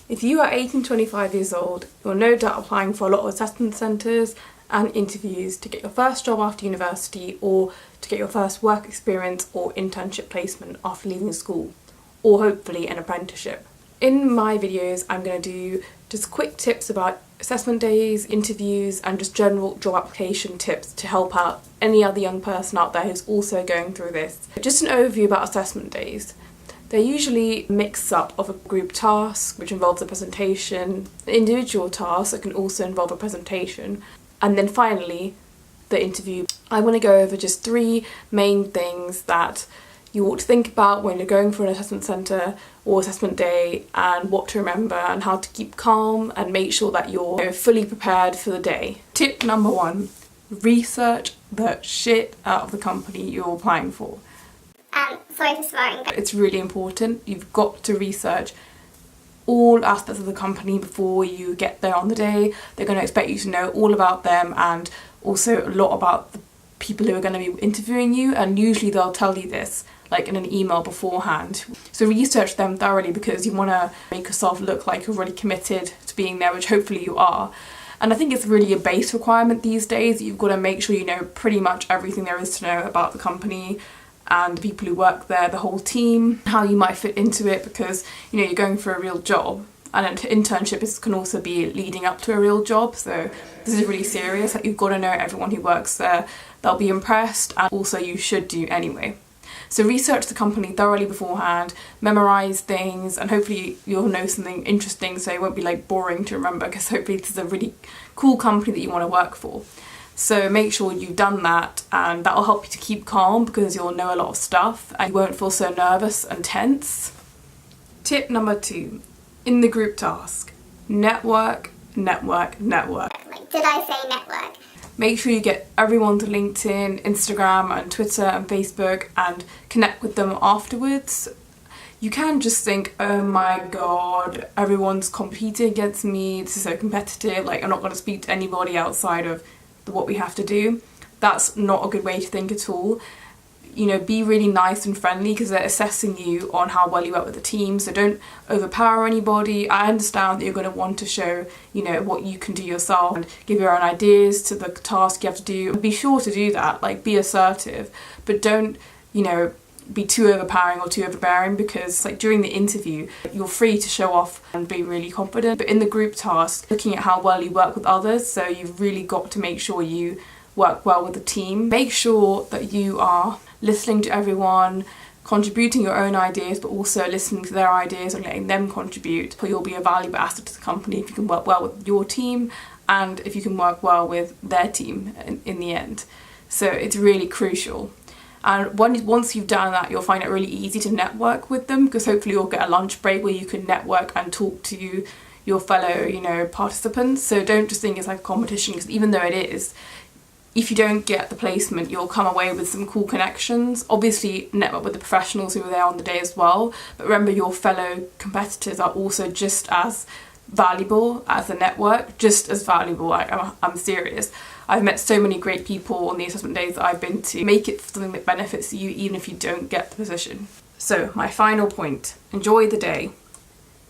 If you are 18 to 25 years old, you're no doubt applying for a lot of assessment centres and interviews to get your first job after university, or to get your first work experience or internship placement after leaving school, or hopefully an apprenticeship. In my videos I'm going to do just quick tips about assessment days, interviews and just general job application tips to help out any other young person out there who's also going through this. Just an overview about assessment days. They're usually a mix-up of a group task, which involves a presentation, an individual task that can also involve a presentation, and then finally the interview. I want to go over just 3 main things that you ought to think about when you're going for an assessment centre or assessment day, and what to remember and how to keep calm and make sure that you're fully prepared for the day. Tip number 1, research the shit out of the company you're applying for. Sorry for swearing. It's really important. You've got to research all aspects of the company before you get there on the day. They're going to expect you to know all about them and also a lot about the people who are going to be interviewing you, and usually they'll tell you this like in an email beforehand. So research them thoroughly because you want to make yourself look like you're really committed to being there, which hopefully you are. And I think it's really a base requirement these days. You've got to make sure you know pretty much everything there is to know about the company and the people who work there, the whole team, how you might fit into it, because you know you're going for a real job, and an internship can also be leading up to a real job, so this is really serious. Like, you've got to know everyone who works there. They'll be impressed, and also you should do anyway. So research the company thoroughly beforehand, memorise things, and hopefully you'll know something interesting so it won't be like boring to remember, because hopefully this is a really cool company that you want to work for. So make sure you've done that, and that'll help you to keep calm because you'll know a lot of stuff and you won't feel so nervous and tense. Tip number 2, in the group task, network, network, network. Did I say network? Make sure you get everyone to LinkedIn, Instagram and Twitter and Facebook and connect with them afterwards. You can just think, oh my god, everyone's competing against me, this is so competitive, like I'm not going to speak to anybody outside of what we have to do. That's not a good way to think at all. You know, be really nice and friendly because they're assessing you on how well you work with the team, so don't overpower anybody. I understand that you're going to want to show, you know, what you can do yourself and give your own ideas to the task you have to do. Be sure to do that, like be assertive, but don't, you know, be too overpowering or too overbearing, because like during the interview you're free to show off and be really confident, but in the group task, looking at how well you work with others, so you've really got to make sure you work well with the team. Make sure that you are listening to everyone, contributing your own ideas, but also listening to their ideas and letting them contribute. You'll be a valuable asset to the company if you can work well with your team and if you can work well with their team in the end. So it's really crucial. And once you've done that, you'll find it really easy to network with them, because hopefully you'll get a lunch break where you can network and talk to your fellow, you know, participants. So don't just think it's like a competition, because even though it is, if you don't get the placement, you'll come away with some cool connections. Obviously network with the professionals who were there on the day as well, but remember your fellow competitors are also just as valuable as the network, just as valuable. Like, I'm serious. I've met so many great people on the assessment days that I've been to. Make it something that benefits you even if you don't get the position. So my final point, enjoy the day.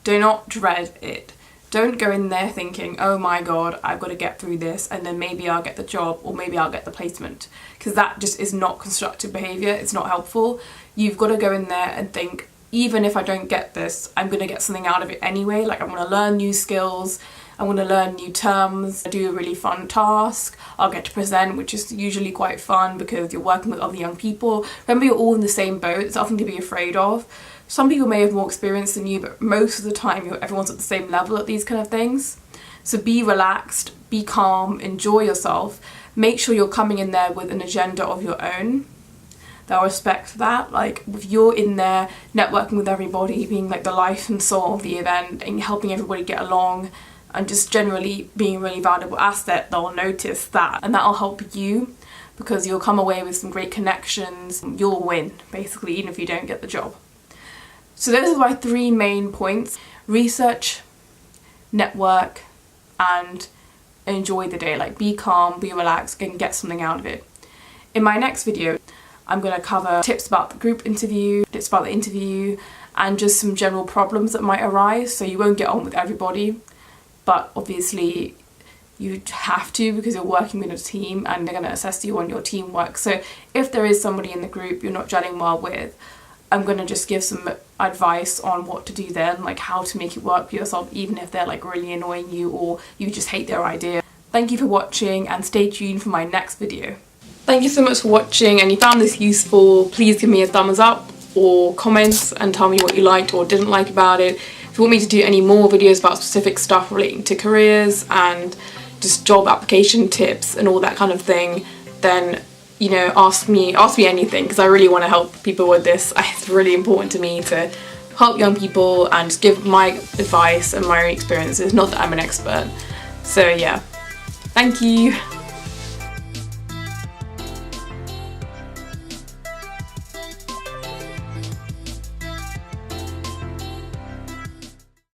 Do not dread it. Don't go in there thinking, oh my god, I've got to get through this and then maybe I'll get the job or maybe I'll get the placement, because that just is not constructive behaviour. It's not helpful. You've got to go in there and think, even if I don't get this, I'm going to get something out of it anyway. Like, I want to learn new skills, I want to learn new terms, do a really fun task, I'll get to present, which is usually quite fun because you're working with other young people. Remember, you're all in the same boat, it's nothing to be afraid of. Some people may have more experience than you, but most of the time everyone's at the same level at these kind of things. So be relaxed, be calm, enjoy yourself, make sure you're coming in there with an agenda of your own. They'll respect that. Like, if you're in there networking with everybody, being like the life and soul of the event and helping everybody get along and just generally being a really valuable asset, they'll notice that, and that'll help you because you'll come away with some great connections. You'll win, basically, even if you don't get the job. So those are my 3 main points: research, network, and enjoy the day. Like, be calm, be relaxed, and get something out of it. In my next video, I'm going to cover tips about the group interview, tips about the interview, and just some general problems that might arise. So you won't get on with everybody, but obviously you have to, because you're working with a team and they're going to assess you on your teamwork. So if there is somebody in the group you're not gelling well with, I'm going to just give some advice on what to do then, like how to make it work for yourself, even if they're like really annoying you or you just hate their idea. Thank you for watching, and stay tuned for my next video. Thank you so much for watching, and you found this useful, please give me a thumbs up or comments and tell me what you liked or didn't like about it. If you want me to do any more videos about specific stuff relating to careers and just job application tips and all that kind of thing, then, you know, ask me anything, because I really want to help people with this. It's really important to me to help young people and just give my advice and my own experiences, not that I'm an expert. So yeah, thank you.